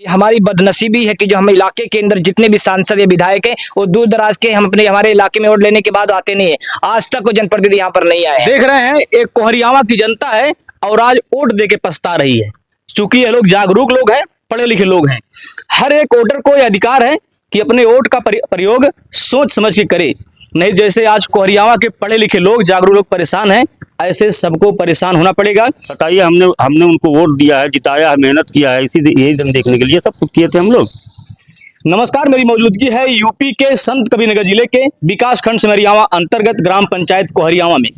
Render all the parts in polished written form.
हमारी बदनसीबी है कि जो हम इलाके के अंदर जितने भी सांसद या विधायक हैं वो दूर दराज के हम अपने हमारे इलाके में वोट लेने के बाद आते नहीं है। आज तक वो जनप्रतिनिधि यहाँ पर नहीं आए हैं। देख रहे हैं एक कोहरियावा की जनता है और आज वोट दे के पछता रही है। चूंकि ये लोग जागरूक लोग हैं, पढ़े लिखे लोग हैं। हर एक वोटर को यह अधिकार है कि अपने वोट का प्रयोग सोच समझ के करे, नहीं जैसे आज कोहरियावा के पढ़े लिखे लोग जागरूक लोग परेशान हैं, ऐसे सबको परेशान होना पड़ेगा। बताइए, हमने उनको वोट दिया है, जिताया है, मेहनत किया है, इसी यही दिन देखने के लिए सब कुछ किए थे हम लोग। नमस्कार, मेरी मौजूदगी है यूपी के संत कबीरनगर जिले के विकास खंड सिमरियावा अंतर्गत ग्राम पंचायत कोहरियावा में।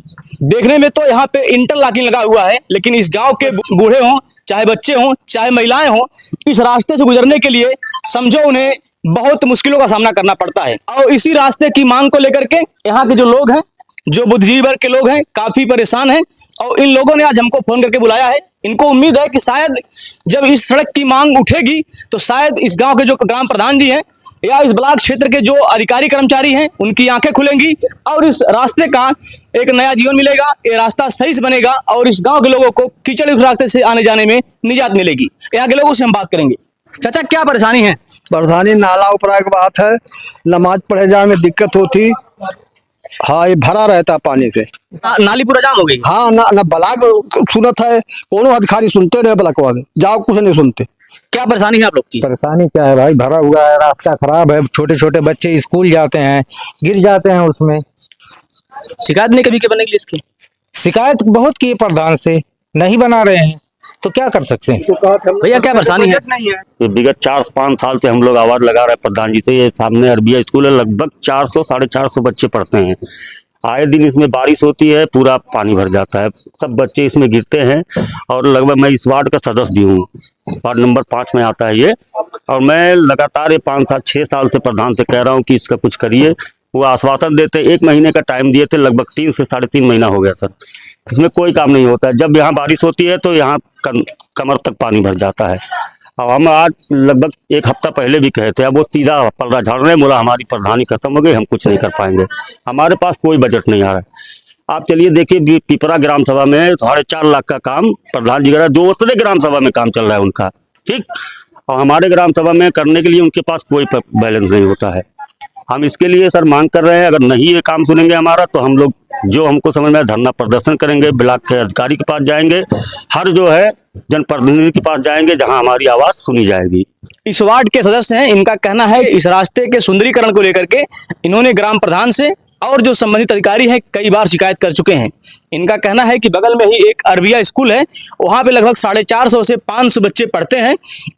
देखने में तो यहाँ पे इंटरलॉकिंग लगा हुआ है, लेकिन इस गांव के बूढ़े हों, चाहे बच्चे हों, चाहे महिलाएं हों, इस रास्ते से गुजरने के लिए समझो उन्हें बहुत मुश्किलों का सामना करना पड़ता है। और इसी रास्ते की मांग को लेकर के यहाँ के जो लोग हैं, जो बुद्धिजीवी वर्ग के लोग हैं, काफी परेशान हैं। और इन लोगों ने आज हमको फोन करके बुलाया है। इनको उम्मीद है कि शायद जब इस सड़क की मांग उठेगी तो शायद इस गांव के जो ग्राम प्रधान जी हैं या इस ब्लॉक क्षेत्र के जो अधिकारी कर्मचारी हैं उनकी आंखें खुलेंगी और इस रास्ते का एक नया जीवन मिलेगा। ये रास्ता सही से बनेगा और इस गांव के लोगों को कीचड़ उस रास्ते से आने जाने में निजात मिलेगी। यहाँ के लोगों से हम बात करेंगे। चाचा, क्या परेशानी है? परेशानी नाला उपरा की बात है, नमाज पढ़े जाने में दिक्कत होती। हाँ, ये भरा रहता पानी से। नाली पूरा जाम हो गई। हाँ ना ब्लाक सुनत है, कोनो अधिकारी सुनते रहे, ब्लॉकवा में जाओ कुछ नहीं सुनते। क्या परेशानी है आप लोग की? परेशानी क्या है भाई, भरा हुआ है, रास्ता खराब है, छोटे छोटे बच्चे स्कूल जाते हैं, गिर जाते हैं उसमें। शिकायत नहीं कभी के बनेगी इसकी? शिकायत बहुत की प्रधान से, नहीं बना रहे हैं तो क्या कर सकते हैं। भैया, क्या परेशानी है? ये विगत 4-5 साल से हम लोग आवाज लगा रहे हैं प्रधान जी से। ये सामने अरबिया स्कूल है, लगभग 400-450 बच्चे पढ़ते हैं। आए दिन इसमें बारिश होती है, पूरा पानी भर जाता है, सब बच्चे इसमें गिरते हैं। और लगभग मैं इस वार्ड का सदस्य भी हूँ, वार्ड नंबर 5 में आता है ये। और मैं लगातार ये 5-6 साल से प्रधान से कह रहा हूँ कि इसका कुछ करिए। वो आश्वासन देते, 1 महीने का टाइम दिए थे, लगभग 3 से 3.5 महीना हो गया सर। इसमें कोई काम नहीं होता है। जब यहाँ बारिश होती है तो यहाँ कमर तक पानी भर जाता है। और हम आज लगभग 1 हफ्ता पहले भी कहे थे, अब वो सीधा पलड़ा झाड़ रहे हैं, बोला हमारी प्रधानी खत्म हो गई, हम कुछ नहीं कर पाएंगे, हमारे पास कोई बजट नहीं आ रहा है। आप चलिए देखिए, पिपरा ग्राम सभा में 4.5 लाख का काम प्रधान जी का, दूसरे ग्राम सभा में काम चल रहा है उनका, ठीक। और हमारे ग्राम सभा में करने के लिए उनके पास कोई बैलेंस नहीं होता है। हम इसके लिए सर मांग कर रहे हैं, अगर नहीं ये काम सुनेंगे हमारा तो हम लोग जो हमको समझ में धरना प्रदर्शन करेंगे, ब्लॉक के अधिकारी के पास जाएंगे, हर जो है जनप्रतिनिधि के पास जाएंगे, जहां हमारी आवाज सुनी जाएगी। इस वार्ड के सदस्य हैं, इनका कहना है इस रास्ते के सुंदरीकरण को लेकर के इन्होंने ग्राम प्रधान से और जो संबंधित अधिकारी हैं कई बार शिकायत कर चुके हैं। इनका कहना है कि बगल में ही एक अरबिया स्कूल है, वहाँ पे लगभग 450 से 500 बच्चे पढ़ते हैं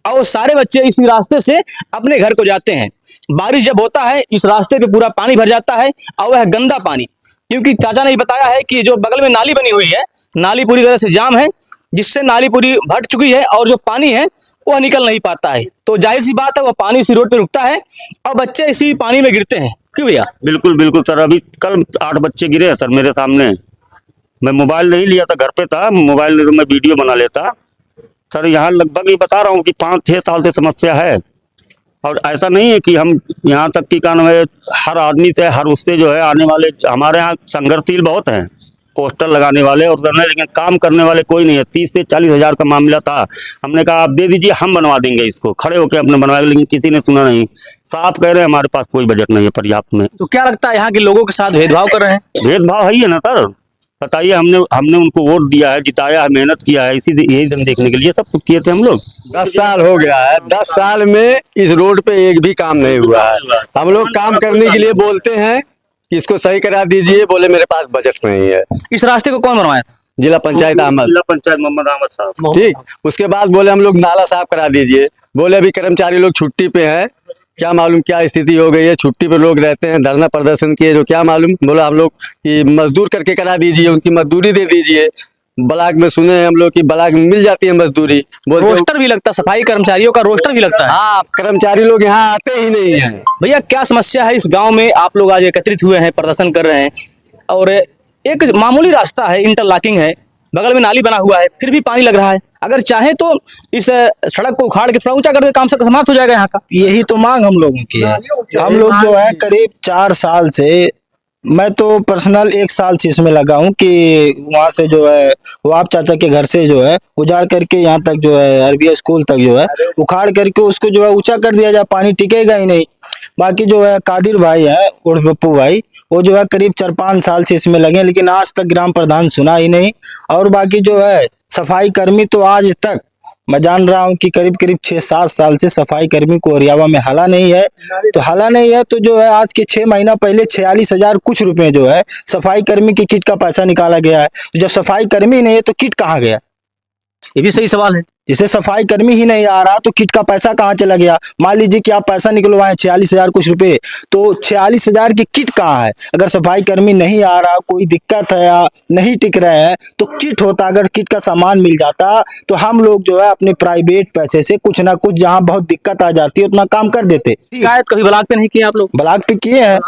और सारे बच्चे इसी रास्ते से अपने घर को जाते हैं। बारिश जब होता है इस रास्ते पे पूरा पानी भर जाता है और वह गंदा पानी, क्योंकि चाचा ने बताया है कि जो बगल में नाली बनी हुई है, नाली पूरी तरह से जाम है, जिससे नाली पूरी भट चुकी है और जो पानी है वह निकल नहीं पाता है। तो जाहिर सी बात है वह पानी इसी रोड पे रुकता है और बच्चे इसी पानी में गिरते हैं। क्यों भैया? बिल्कुल बिल्कुल सर, अभी कल 8 बच्चे गिरे हैं सर मेरे सामने। मैं मोबाइल नहीं लिया था, घर पे था, मोबाइल नहीं तो मैं वीडियो बना लेता सर। यहाँ लगभग ये बता रहा हूँ कि 5-6 साल से समस्या है। और ऐसा नहीं है कि हम यहाँ तक की कान है, हर आदमी से, हर उससे जो है आने वाले हमारे यहाँ संघर्षशील बहुत हैं, पोस्टर लगाने वाले और करने, लेकिन काम करने वाले कोई नहीं है। 30 से 40 हज़ार का मामला था, हमने कहा आप दे दीजिए, हम बनवा देंगे इसको, खड़े होकर अपने बनवाएंगे, लेकिन किसी ने सुना नहीं। साफ कह रहे हैं हमारे पास कोई बजट नहीं है पर्याप्त में। तो क्या लगता है यहाँ के लोगों के साथ भेदभाव कर रहे हैं? भेदभाव है ही है ना सर। बताइए, हमने उनको वोट दिया है, जिताया है, मेहनत किया है, इसी यही दिन देखने के लिए सब कुछ किए थे हम लोग। 10 साल हो गया है, 10 साल में इस रोड पे एक भी काम नहीं हुआ है। हम लोग काम करने के लिए बोलते हैं कि इसको सही करा दीजिए, बोले मेरे पास बजट नहीं है। इस रास्ते को कौन बनवाया था? जिला पंचायत अहमद, जिला पंचायत मोहम्मद अहमद साहब, ठीक। उसके बाद बोले हम लोग नाला साफ करा दीजिए, बोले अभी कर्मचारी लोग छुट्टी पे हैं, क्या मालूम क्या स्थिति हो गई है, छुट्टी पे लोग रहते हैं, धरना प्रदर्शन किए, जो क्या मालूम। बोला हम लोग कि मजदूर करके करा दीजिए, उनकी मजदूरी दे दीजिए। ब्लॉक में सुने हैं हम लोग कि ब्लॉक में मिल जाती है मजदूरी। रोस्टर भी लगता, सफाई कर्मचारियों का रोस्टर भी लगता है। हाँ, कर्मचारी लोग यहाँ आते ही नहीं है। भैया, क्या समस्या है इस गांव में? आप लोग आज एकत्रित हुए हैं, प्रदर्शन कर रहे हैं और एक मामूली रास्ता है, इंटरलॉकिंग है, बगल में नाली बना हुआ है, फिर भी पानी लग रहा है। अगर चाहे तो इस सड़क को उखाड़ के थोड़ा ऊंचा कर दे, काम से समाप्त हो जाएगा यहाँ का। यही तो मांग हम लोगों की है। हम लोग जो है करीब 4 साल से मैं तो पर्सनल 1 साल से इसमें लगा हूँ कि वहाँ से जो है वो आप चाचा के घर से जो है उजाड़ करके यहाँ तक जो है अरबिया स्कूल तक जो है उखाड़ करके उसको जो है ऊंचा कर दिया जाए, पानी टिकेगा ही नहीं। बाकी जो है कादिर भाई है उर्फ पप्पू भाई, वो जो है करीब 4-5 साल से इसमें लगे, लेकिन आज तक ग्राम प्रधान सुना ही नहीं। और बाकी जो है सफाई कर्मी तो आज तक मैं जान रहा हूँ कि करीब करीब 6-7 साल से सफाई कर्मी को ओरियावा में हाला नहीं है। तो हाला नहीं है तो जो है आज के 6 महीना पहले 46,000 कुछ रुपए जो है सफाई कर्मी की किट का पैसा निकाला गया है। तो जब सफाई कर्मी नहीं है तो किट कहाँ गया? ये भी सही सवाल है। जिसे सफाई कर्मी ही नहीं आ रहा तो किट का पैसा कहाँ चला गया? मान लीजिए कि आप पैसा निकलवाएं 46,000 कुछ रुपए, तो 46,000 की किट कहाँ है? अगर सफाई कर्मी नहीं आ रहा, कोई दिक्कत है या नहीं टिक रहे हैं तो किट होता, अगर किट का सामान मिल जाता तो हम लोग जो है अपने प्राइवेट पैसे से कुछ ना कुछ जहाँ बहुत दिक्कत आ जाती है उतना काम कर देते। शिकायत कभी ब्लॉक पे नहीं किए आप लोग? ब्लॉक पे किए हैं।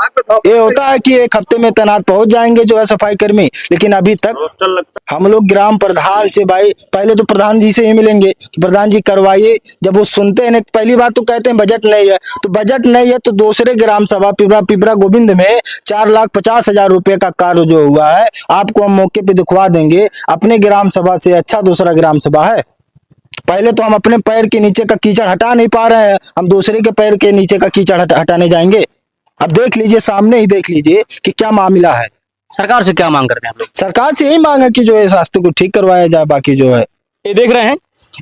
ये होता है कि 1 हफ्ते में तैनात पहुंच जाएंगे जो है सफाई कर्मी, लेकिन अभी तक हम लोग ग्राम प्रधान से, भाई पहले तो प्रधान जी से ही मिलेंगे कि प्रधान जी करवाइए। जब वो सुनते हैं, पहली बात तो कहते हैं बजट नहीं है, तो बजट नहीं है तो दूसरे ग्राम सभा पिपरा गोविंद में 4,50,000 रुपए का कार्य जो हुआ है आपको हम मौके पे दिखवा देंगे। अपने ग्राम सभा से अच्छा दूसरा ग्राम सभा है? पहले तो हम अपने पैर के नीचे का कीचड़ हटा नहीं पा रहे हैं, हम दूसरे के पैर के नीचे का कीचड़ हटाने जाएंगे? अब देख लीजिए, सामने ही देख लीजिए कि क्या मामला है। सरकार से क्या मांग करते हैं आप लोग? सरकार से यही मांग है कि जो है इस रास्ते को ठीक करवाया जाए। बाकी जो है ये देख रहे हैं,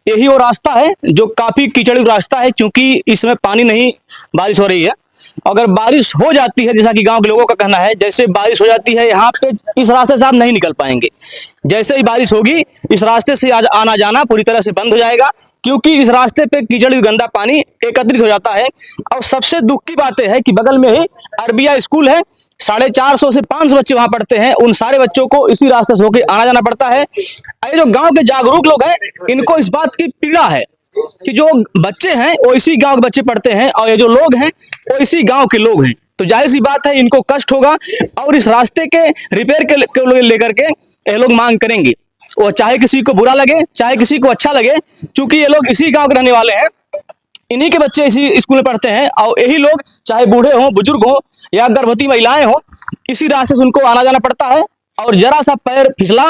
यही वो रास्ता है जो काफी कीचड़ी रास्ता है, क्योंकि इसमें पानी नहीं, बारिश हो रही है। अगर बारिश हो जाती है, जैसा कि गांव के लोगों का कहना है, जैसे बारिश हो जाती है यहाँ पे, इस रास्ते से आप नहीं निकल पाएंगे। जैसे ही बारिश होगी इस रास्ते से आज आना जाना पूरी तरह से बंद हो जाएगा, क्योंकि इस रास्ते पे कीचड़ गंदा पानी एकत्रित हो जाता है। और सबसे दुख की बात है कि बगल में ही अरबिया स्कूल है, 450 से 500 बच्चे वहां पढ़ते हैं। उन सारे बच्चों को इसी रास्ते से होकर आना जाना पड़ता है। ये जो गांव के जागरूक लोग हैं, इनको इस बात की पीड़ा है कि जो बच्चे हैं वो इसी गांव के बच्चे पढ़ते हैं और ये जो लोग हैं वो इसी गांव के लोग हैं। तो जाहिर सी बात है इनको कष्ट होगा और इस रास्ते के रिपेयर के लेकर के ये लोग मांग करेंगे। वो चाहे किसी को बुरा लगे चाहे किसी को अच्छा लगे, क्योंकि ये लोग इसी गांव के रहने वाले हैं, इन्हीं के बच्चे इसी स्कूल में पढ़ते हैं। और यही लोग चाहे बूढ़े हों, बुजुर्ग हों या गर्भवती महिलाएं हों, इसी रास्ते से उनको आना जाना पड़ता है। और जरा सा पैर फिसला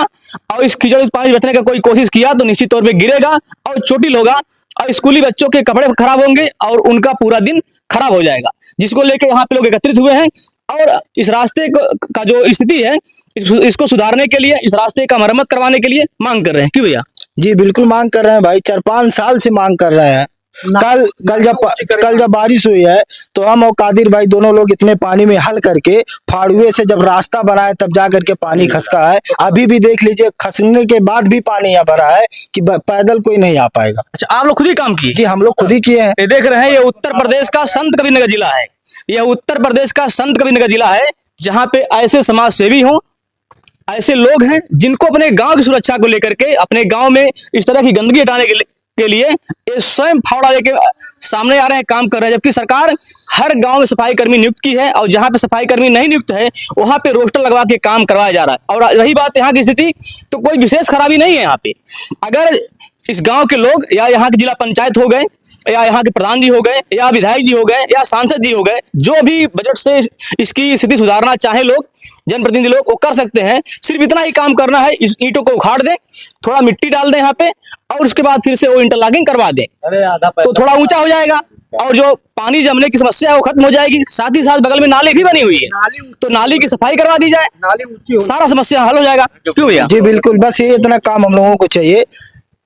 और इस कीचड़ पानी बचने का कोई कोशिश किया तो निश्चित तौर पे गिरेगा और चोटिल होगा और स्कूली बच्चों के कपड़े खराब होंगे और उनका पूरा दिन खराब हो जाएगा, जिसको लेकर यहाँ पे लोग एकत्रित हुए हैं। और इस रास्ते का जो स्थिति है इसको सुधारने के लिए, इस रास्ते का मरम्मत करवाने के लिए मांग कर रहे हैं। क्यों भैया? जी बिल्कुल मांग कर रहे हैं भाई, 4-5 साल से मांग कर रहे हैं। कल जब बारिश हुई है तो हम और कादिर भाई दोनों लोग इतने पानी में हल करके फाड़ुए से जब रास्ता बनाए तब जा करके पानी खसका है। अभी भी देख लीजिए, खसने के बाद भी पानी यहाँ भरा है कि पैदल कोई नहीं आ पाएगा। अच्छा, आप लोग खुद ही काम किए? जी हम लोग खुद ही किए हैं। ये देख रहे हैं, ये उत्तर प्रदेश का संत कबीरनगर जिला है। यह उत्तर प्रदेश का संत कबीरनगर जिला है, जहाँ पे ऐसे समाज सेवी हों, ऐसे लोग हैं जिनको अपने गांव की सुरक्षा को लेकर के, अपने गांव में इस तरह की गंदगी हटाने के लिए ये स्वयं फावड़ा लेके सामने आ रहे हैं, काम कर रहे हैं। जबकि सरकार हर गांव में सफाई कर्मी नियुक्त की है और जहां पे सफाई कर्मी नहीं नियुक्त है वहां पे रोस्टर लगवा के काम करवाया जा रहा है। और रही बात यहाँ की स्थिति, तो कोई विशेष खराबी नहीं है यहाँ पे। अगर इस गांव के लोग या यहाँ के जिला पंचायत हो गए या यहाँ के प्रधान जी हो गए या विधायक जी हो गए या सांसद जी हो गए, जो भी बजट से इसकी स्थिति सुधारना चाहे लोग, जनप्रतिनिधि लोग, वो कर सकते हैं। सिर्फ इतना ही काम करना है, इस ईंटों को उखाड़ दें, थोड़ा मिट्टी डाल दें यहाँ पे और उसके बाद फिर से वो इंटरलॉकिंग करवा दें, तो थोड़ा ऊंचा हो जाएगा और जो पानी जमने की समस्या है वो खत्म हो जाएगी। साथ ही साथ बगल में नाली भी बनी हुई है, तो नाली की सफाई करवा दी जाए, सारा समस्या हल हो जाएगा। क्यों भैया? जी बिल्कुल, बस ये इतना काम हम लोगों को चाहिए।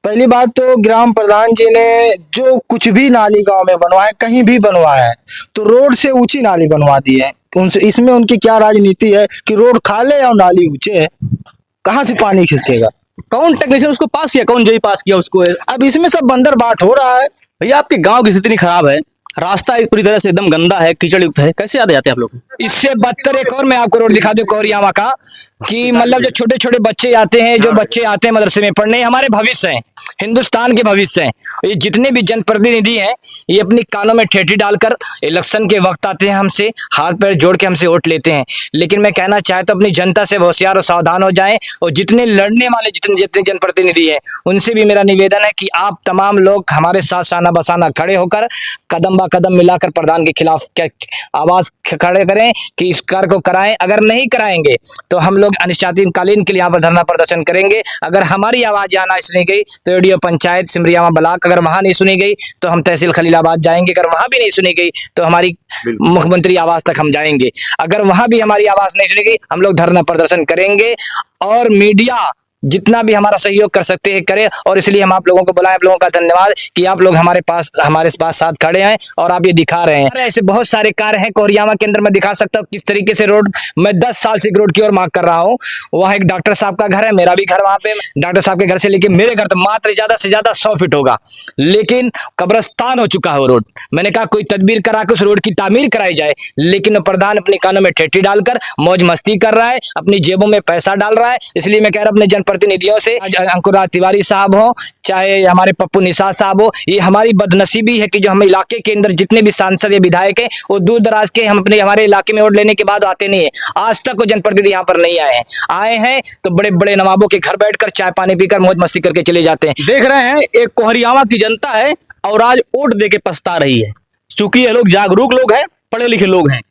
पहली बात तो ग्राम प्रधान जी ने जो कुछ भी नाली गांव में बनवाया, कहीं भी बनवाया है, तो रोड से ऊंची नाली बनवा दी है। इसमें उनकी क्या राजनीति है कि रोड खाले और नाली ऊंचे है, कहाँ से पानी खिसकेगा? कौन टेक्नीशियन उसको पास किया, कौन जेई पास किया उसको? अब इसमें सब बंदर बाट हो रहा है। भैया आपके गांव की स्थिति खराब है, रास्ता पूरी तरह से एकदम गंदा है, कीचड़ युक्त है, कैसे याद जाते हैं आप लोग? इससे बदतर एक और मैं आपको रोड दिखा दूं कोहरियावा का, कि मतलब जो छोटे छोटे बच्चे आते हैं, जो बच्चे आते हैं मदरसे में पढ़ने, हमारे भविष्य हैं, हिंदुस्तान के भविष्य हैं। ये जितने भी जनप्रतिनिधि हैं ये अपनी कानों में ठेठी डालकर इलेक्शन के वक्त आते हैं, हमसे हाथ पैर जोड़ के हमसे वोट लेते हैं। लेकिन मैं कहना चाहता हूं अपनी जनता से होशियार और सावधान हो जाएं, और जितने लड़ने वाले जितने जनप्रतिनिधि हैं उनसे भी मेरा निवेदन है कि आप तमाम लोग हमारे साथ साना बसाना खड़े होकर कदम बा कदम मिलाकर प्रधान के खिलाफ क्या आवाज खड़े करें कि इस कार्य को कराएं। अगर नहीं कराएंगे तो हम लोग अनिश्चितकालीन के लिए यहाँ पर धरना प्रदर्शन करेंगे। अगर हमारी आवाज यहाँ ना सुनी गई तो एडीओ पंचायत सिमरियावा ब्लॉक, अगर वहां नहीं सुनी गई तो हम तहसील खलीलाबाद जाएंगे। अगर वहां भी नहीं सुनी गई तो हमारी मुख्यमंत्री आवास तक हम जाएंगे। अगर वहां भी हमारी आवाज नहीं सुनी गई हम लोग धरना प्रदर्शन करेंगे। और मीडिया जितना भी हमारा सहयोग कर सकते हैं करें। और इसलिए हम आप लोगों को बुलाएं। आप लोगों का धन्यवाद कि आप लोग हमारे पास साथ खड़े हैं और आप ये दिखा रहे हैं। ऐसे बहुत सारे कार्य हैं कोहरियावा के अंदर। मैं दिखा सकता हूँ किस तरीके से रोड, मैं 10 साल से रोड की ओर मांग कर रहा हूँ। वहाँ एक डॉक्टर साहब का घर है, मेरा भी घर वहां पे। डॉक्टर साहब के घर से लेके मेरे घर तो मात्र ज्यादा से ज्यादा 100 फीट होगा, लेकिन कब्रस्तान हो चुका है वो रोड। मैंने कहा कोई तदबीर करा के उस रोड की तामीर कराई जाए, लेकिन प्रधान अपने कानों में ठेठी डालकर मौज मस्ती कर रहा है, अपनी जेबों में पैसा डाल रहा है। इसलिए मैं कह रहा हूं अपने जनप्रतिनिधियों से, अंकुरराज तिवारी साहब हो चाहे हमारे पप्पू निषाद साहब हो, ये हमारी बदनसीबी है कि जो हम इलाके के अंदर जितने भी सांसद या विधायक हैं वो दूर दराज के हम अपने हमारे इलाके में वोट लेने के बाद आते नहीं है। आज तक वो जनप्रतिनिधि यहाँ पर नहीं आए हैं तो बड़े बड़े नवाबों के घर बैठकर चाय पानी पीकर मौज मस्ती करके चले जाते हैं। देख रहे हैं एक कोहरियावा की जनता है और आज वोट दे के पछता रही है। चूंकि ये लोग जागरूक लोग हैं, पढ़े लिखे लोग हैं।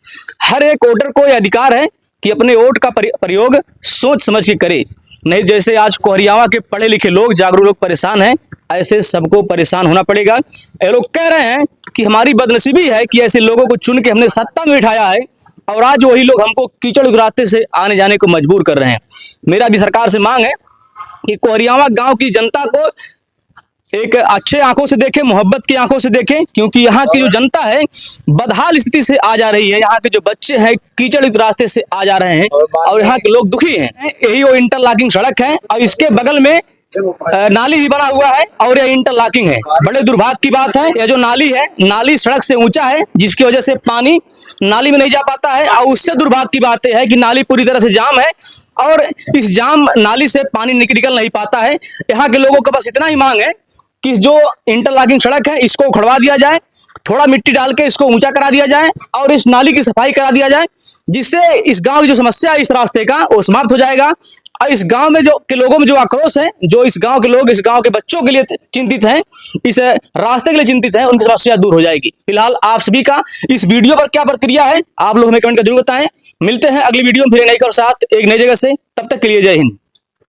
हर एक वोटर को यह अधिकार है कि अपने वोट का प्रयोग सोच समझ के करे। नहीं जैसे आज कोहरियावा के पढ़े लिखे लोग, जागरूक लोग परेशान हैं, ऐसे सबको परेशान होना पड़ेगा। ये लोग कह रहे हैं कि हमारी बदनसीबी है कि ऐसे लोगों को चुन के हमने सत्ता में बिठाया है और आज वही लोग हमको कीचड़ के रास्ते से आने जाने को मजबूर कर रहे हैं। मेरा भी सरकार से मांग है कि कोहरियावा गांव की जनता को एक अच्छे आंखों से देखें, मोहब्बत की आंखों से देखें, क्योंकि यहाँ की जो जनता है बदहाल स्थिति से आ जा रही है। यहाँ के जो बच्चे हैं कीचड़ के रास्ते से आ जा रहे हैं और यहाँ के लोग दुखी हैं। यही वो इंटरलॉकिंग सड़क है और इसके बगल में नाली भी बना हुआ है और यह इंटरलॉकिंग है। बड़े दुर्भाग्य की बात है, यह जो नाली है, नाली सड़क से ऊंचा है जिसकी वजह से पानी नाली में नहीं जा पाता है। और उससे दुर्भाग्य की बात यह है कि नाली पूरी तरह से जाम है और इस जाम नाली से पानी निकल नहीं पाता है। यहाँ के लोगों का बस इतना ही मांग है कि जो इंटरलॉकिंग सड़क है इसको उखड़वा दिया जाए, थोड़ा मिट्टी डाल के इसको ऊंचा करा दिया जाए और इस नाली की सफाई करा दिया जाए, जिससे इस गांव की जो समस्या है इस रास्ते का वो समाप्त हो जाएगा। और इस गांव में जो के लोगों में जो आक्रोश है, जो इस गांव के लोग इस गांव के बच्चों के लिए चिंतित हैं, इस रास्ते के लिए चिंतित हैं, उनकी समस्या दूर हो जाएगी। फिलहाल आप सभी का इस वीडियो पर क्या प्रतिक्रिया है आप लोग हमें कमेंट कर जरूर बताएं। मिलते हैं अगली वीडियो में फिर नई खबर साथ एक नई जगह से। तब तक के लिए जय हिंद।